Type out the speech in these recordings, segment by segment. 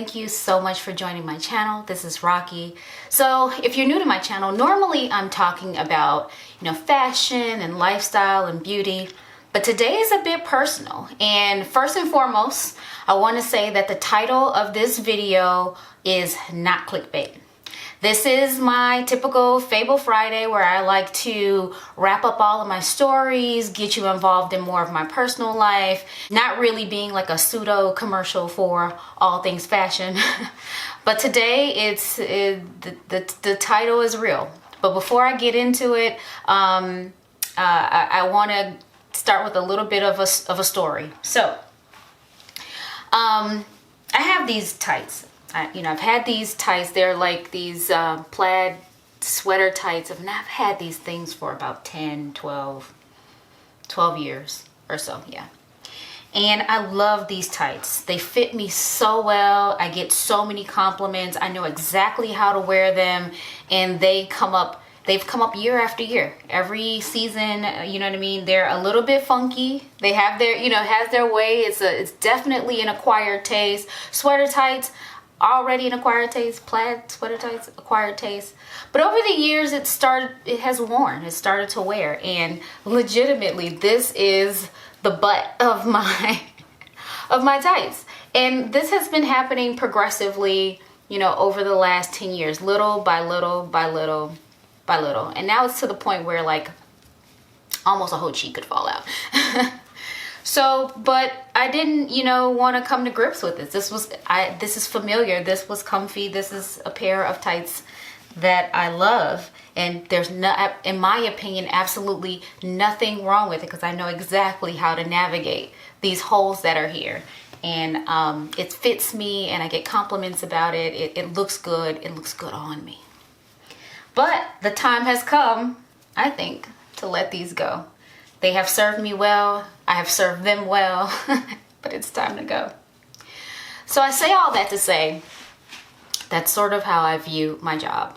thank you so much for joining my channel. This is Rocky. So if you're new to my channel, normally I'm talking about, fashion and lifestyle and beauty, but today is a bit personal. And first and foremost, I want to say that the title of this video is not clickbait. This is my typical Fable Friday where I like to wrap up all of my stories, get you involved in more of my personal life, not really being like a pseudo commercial for all things fashion. But today the title is real. But before I get into it, I want to start with a little bit of a story. So I have these tights. I've had these tights. They're like these plaid sweater tights. And I've had these things for about 10, 12 years or so, yeah. And I love these tights. They fit me so well. I get so many compliments. I know exactly how to wear them. And they've come up year after year. Every season, you know what I mean? They're a little bit funky. They have their, has their way. It's definitely an acquired taste. Sweater tights, already an acquired taste. Plaid sweater tights, acquired taste. But over the years, it started to wear. And legitimately, this is the butt of my tights. And this has been happening progressively, over the last 10 years, little by little by little by little. And now it's to the point where like almost a whole cheek could fall out. So, but I didn't, want to come to grips with this. This is familiar. This was comfy. This is a pair of tights that I love. And there's in my opinion, absolutely nothing wrong with it because I know exactly how to navigate these holes that are here. And it fits me and I get compliments about it. It looks good. It looks good on me. But the time has come, I think, to let these go. They have served me well. I have served them well, but it's time to go. So I say all that to say that's sort of how I view my job.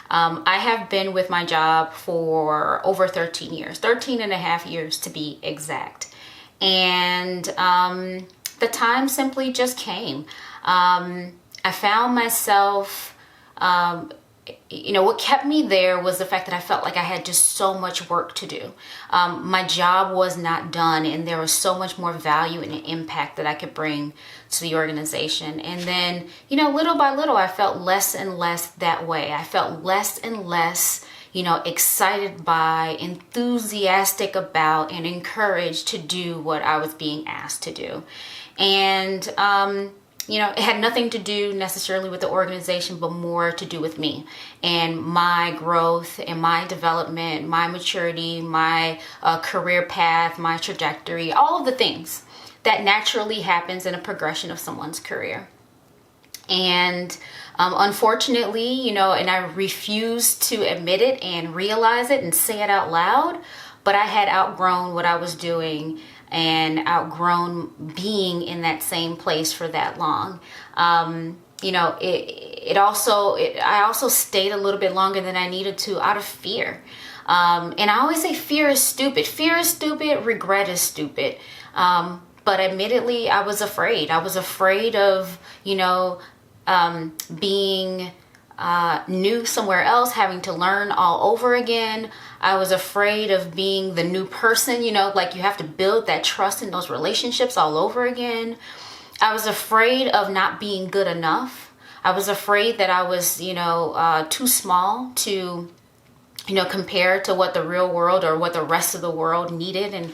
I have been with my job for over 13 years, 13 and a half years to be exact. And the time simply just came. I found myself, what kept me there was the fact that I felt like I had just so much work to do. My job was not done and there was so much more value and impact that I could bring to the organization. And then, little by little, I felt less and less that way. I felt less and less, excited by, enthusiastic about, and encouraged to do what I was being asked to do. And, it had nothing to do necessarily with the organization, but more to do with me and my growth and my development, my maturity, my career path, my trajectory, all of the things that naturally happens in a progression of someone's career. And unfortunately, and I refuse to admit it and realize it and say it out loud, but I had outgrown what I was doing and outgrown being in that same place for that long. I also stayed a little bit longer than I needed to out of fear. And I always say fear is stupid. Fear is stupid. Regret is stupid. But admittedly, I was afraid. I was afraid of, being new somewhere else, having to learn all over again. I was afraid of being the new person, like you have to build that trust in those relationships all over again. I was afraid of not being good enough. I was afraid that I was, too small to, compare to what the real world or what the rest of the world needed and,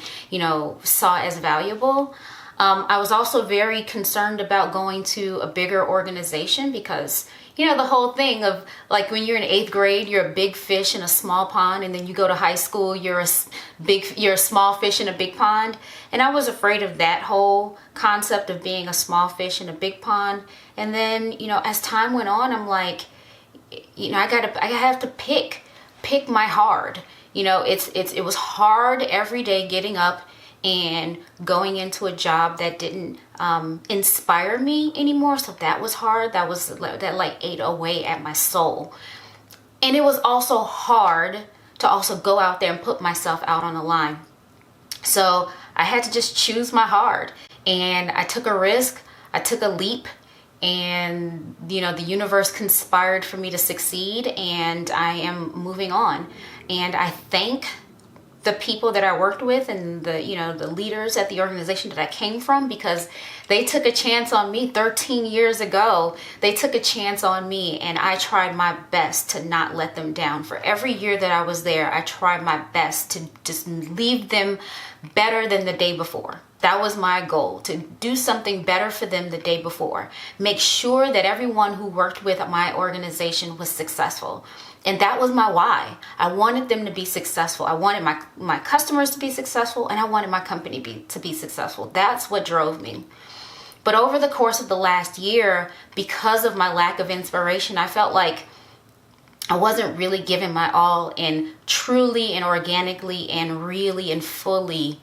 saw as valuable. I was also very concerned about going to a bigger organization because, the whole thing of like when you're in 8th grade, you're a big fish in a small pond, and then you go to high school, you're a small fish in a big pond. And I was afraid of that whole concept of being a small fish in a big pond. And then, as time went on, I'm like, I have to pick my hard. It was hard every day getting up and going into a job that didn't inspire me anymore. So that was hard. That like ate away at my soul. And it was also hard to also go out there and put myself out on the line. So I had to just choose my hard. And I took a risk. I took a leap. and the universe conspired for me to succeed, and I am moving on. And I thank the people that I worked with and the leaders at the organization that I came from, because they took a chance on me 13 years ago. They took a chance on me, and I tried my best to not let them down. For every year that I was there, I tried my best to just leave them better than the day before. That was my goal, to do something better for them the day before. Make sure that everyone who worked with my organization was successful. And that was my why. I wanted them to be successful. I wanted my customers to be successful, and I wanted my company to be successful. That's what drove me. But over the course of the last year, because of my lack of inspiration, I felt like I wasn't really giving my all and truly and organically and really and fully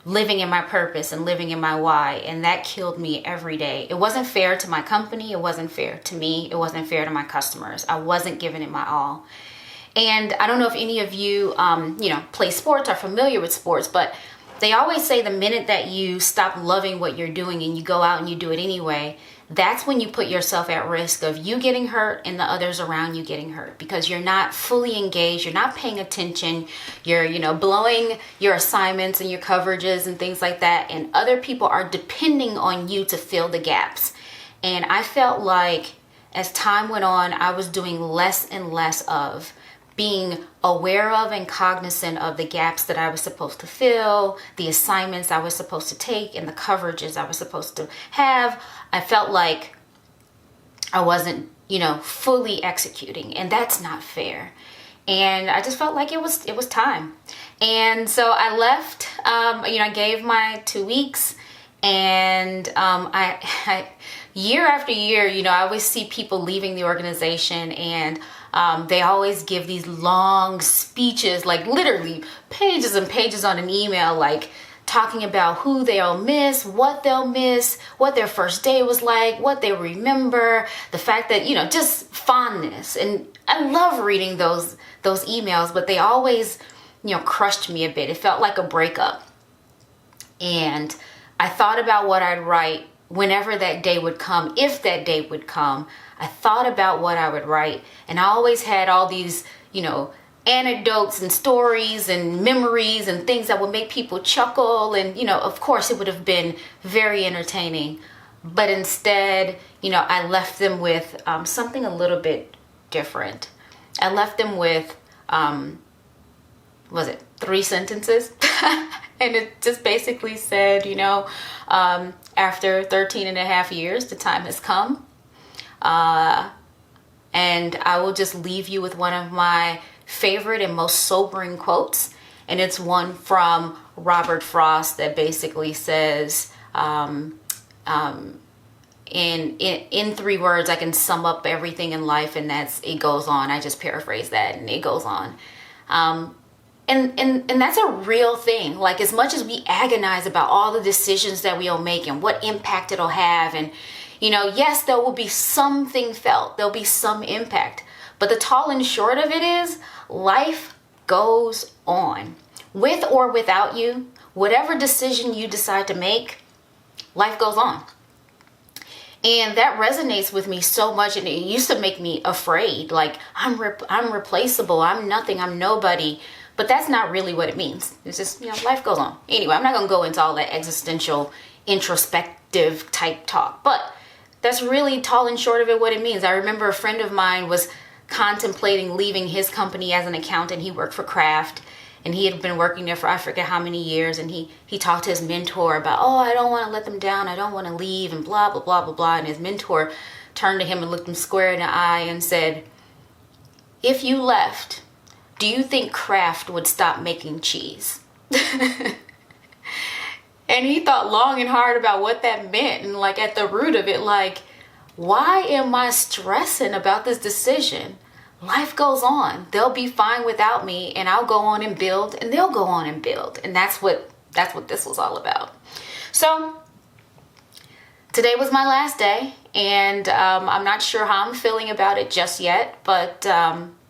living in my purpose and living in my why. And that killed me every day. It wasn't fair to my company. It wasn't fair to me. It wasn't fair to my customers. I wasn't giving it my all. And I don't know if any of you, play sports, are familiar with sports, but they always say the minute that you stop loving what you're doing and you go out and you do it anyway, that's when you put yourself at risk of you getting hurt and the others around you getting hurt, because you're not fully engaged, you're not paying attention, you're, blowing your assignments and your coverages and things like that, and other people are depending on you to fill the gaps. And I felt like as time went on, I was doing less and less of being aware of and cognizant of the gaps that I was supposed to fill, the assignments I was supposed to take, and the coverages I was supposed to have. I felt like I wasn't, fully executing, and that's not fair. And I just felt like it was time. And so I left, I gave my 2 weeks, and I year after year, I always see people leaving the organization, and they always give these long speeches, like literally pages and pages on an email, like talking about who they'll miss, what their first day was like, what they remember, the fact that, just fondness. And I love reading those emails, but they always, crushed me a bit. It felt like a breakup. And I thought about what I'd write whenever that day would come, if that day would come. I thought about what I would write, and I always had all these, anecdotes and stories and memories and things that would make people chuckle. And, of course it would have been very entertaining, but instead, I left them with something a little bit different. I left them with, 3 sentences? And it just basically said, after 13 and a half years, the time has come. And I will just leave you with one of my favorite and most sobering quotes. And it's one from Robert Frost that basically says, in 3 words, I can sum up everything in life, and that's, it goes on. I just paraphrase that, and it goes on. And that's a real thing. Like, as much as we agonize about all the decisions that we'll make and what impact it'll have, and yes, there will be something felt, there'll be some impact, but the tall and short of it is life goes on. With or without you, whatever decision you decide to make, life goes on. And that resonates with me so much, and it used to make me afraid, like I'm replaceable, I'm nothing, I'm nobody. But that's not really what it means. It's just, life goes on. Anyway, I'm not going to go into all that existential, introspective type talk, but that's really tall and short of it what it means. I remember a friend of mine was contemplating leaving his company as an accountant. He worked for Kraft, and he had been working there for I forget how many years, and he talked to his mentor about, I don't want to let them down, I don't want to leave, and blah, blah, blah, blah, blah. And his mentor turned to him and looked him square in the eye and said, if you left, do you think Kraft would stop making cheese? And he thought long and hard about what that meant. And like at the root of it, like, why am I stressing about this decision? Life goes on. They'll be fine without me, and I'll go on and build, and they'll go on and build. And that's what this was all about. So today was my last day, and I'm not sure how I'm feeling about it just yet, but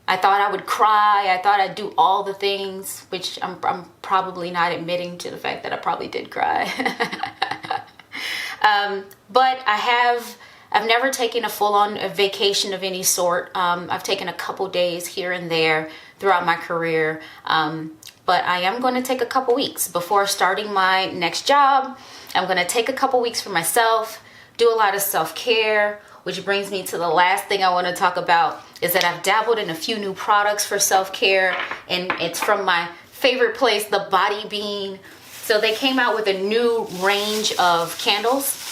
I thought I would cry. I thought I'd do all the things, which I'm probably not admitting to the fact that I probably did cry. But I have I've never taken a full-on vacation of any sort. I've taken a couple days here and there throughout my career. But I am going to take a couple weeks before starting my next job. I'm going to take a couple weeks for myself, do a lot of self-care, which brings me to the last thing I want to talk about is that I've dabbled in a few new products for self-care, and it's from my favorite place, the Body Bean. So they came out with a new range of candles.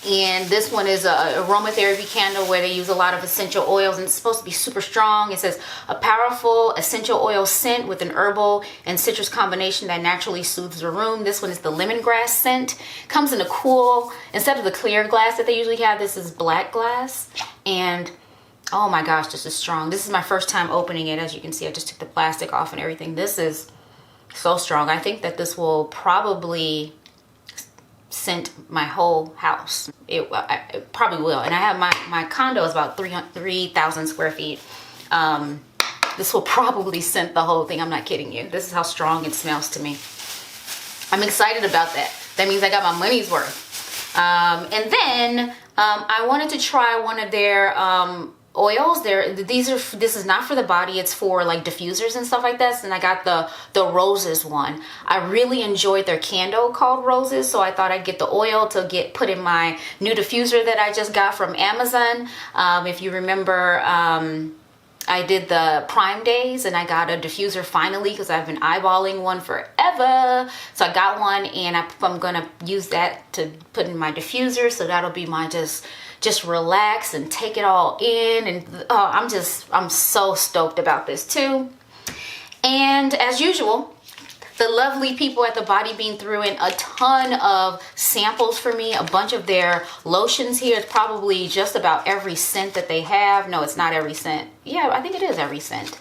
And this one is a aromatherapy candle where they use a lot of essential oils, and it's supposed to be super strong. It says a powerful essential oil scent with an herbal and citrus combination that naturally soothes the room. This one is the lemongrass scent. Comes in a cool, instead of the clear glass that they usually have, this is black glass. And oh my gosh, this is strong. This is my first time opening it. As you can see, I just took the plastic off and everything. This is so strong. I think that this will probably scent my whole house. It probably will. And I have my condo is about 3,000 square feet. This will probably scent the whole thing. I'm not kidding you. This is how strong it smells to me. I'm excited about that. That means I got my money's worth. And then I wanted to try one of their oils. This is not for the body, it's for like diffusers and stuff like that. And I got the roses one. I really enjoyed their candle called Roses, so I thought I'd get the oil to put in my new diffuser that I just got from Amazon. If you remember, I did the Prime Days and I got a diffuser finally because I've been eyeballing one forever. So I got one, and I'm gonna use that to put in my diffuser. So that'll be my just relax and take it all in. And I'm so stoked about this too. And as usual, the lovely people at the Body Bean threw in a ton of samples for me. A bunch of their lotions here. It's probably just about every scent that they have. No, it's not every scent. Yeah, I think it is every scent.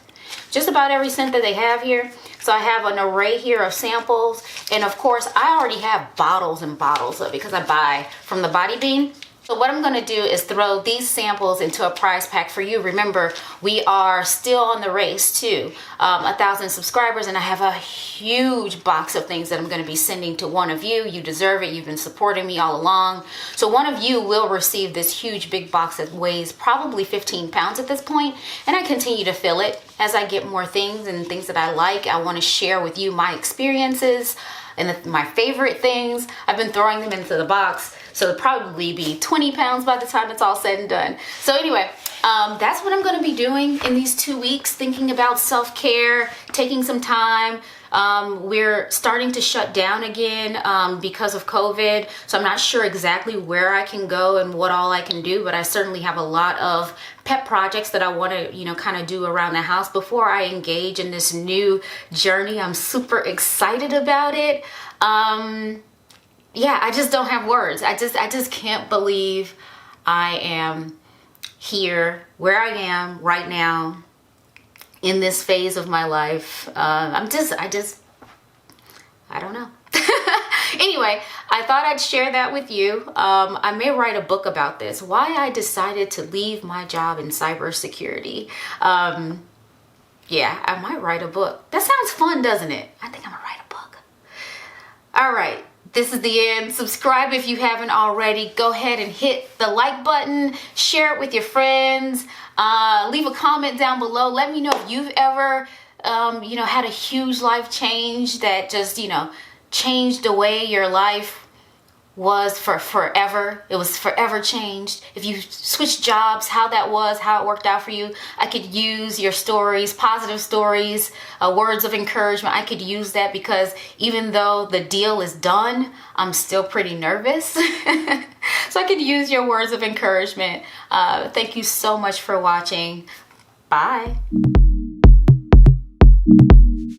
Just about every scent that they have here. So I have an array here of samples. And of course, I already have bottles and bottles of it because I buy from the Body Bean. So what I'm going to do is throw these samples into a prize pack for you. Remember, we are still on the race to 1,000 subscribers, and I have a huge box of things that I'm going to be sending to one of you. You deserve it. You've been supporting me all along. So one of you will receive this huge big box that weighs probably 15 pounds at this point, and I continue to fill it as I get more things and things that I like. I want to share with you my experiences and my favorite things. I've been throwing them into the box, so it'll probably be 20 pounds by the time it's all said and done. So anyway, that's what I'm going to be doing in these 2 weeks, thinking about self-care, taking some time. We're starting to shut down again because of COVID, so I'm not sure exactly where I can go and what all I can do, but I certainly have a lot of pet projects that I want to, kind of do around the house before I engage in this new journey. I'm super excited about it. Yeah, I just don't have words. I just can't believe I am here where I am right now in this phase of my life. I don't know. Anyway, I thought I'd share that with you. I may write a book about this, why I decided to leave my job in cybersecurity. Yeah, I might write a book. That sounds fun, doesn't it? I think I'm gonna write a book. All right. This is the end. Subscribe if you haven't already. Go ahead and hit the like button. Share it with your friends. Leave a comment down below. Let me know if you've ever, had a huge life change that just, changed the way your life was for forever. It was forever changed. If you switched jobs, how that was, how it worked out for you. I could use your stories, positive stories, words of encouragement. I could use that because even though the deal is done, I'm still pretty nervous. So I could use your words of encouragement. Thank you so much for watching. Bye.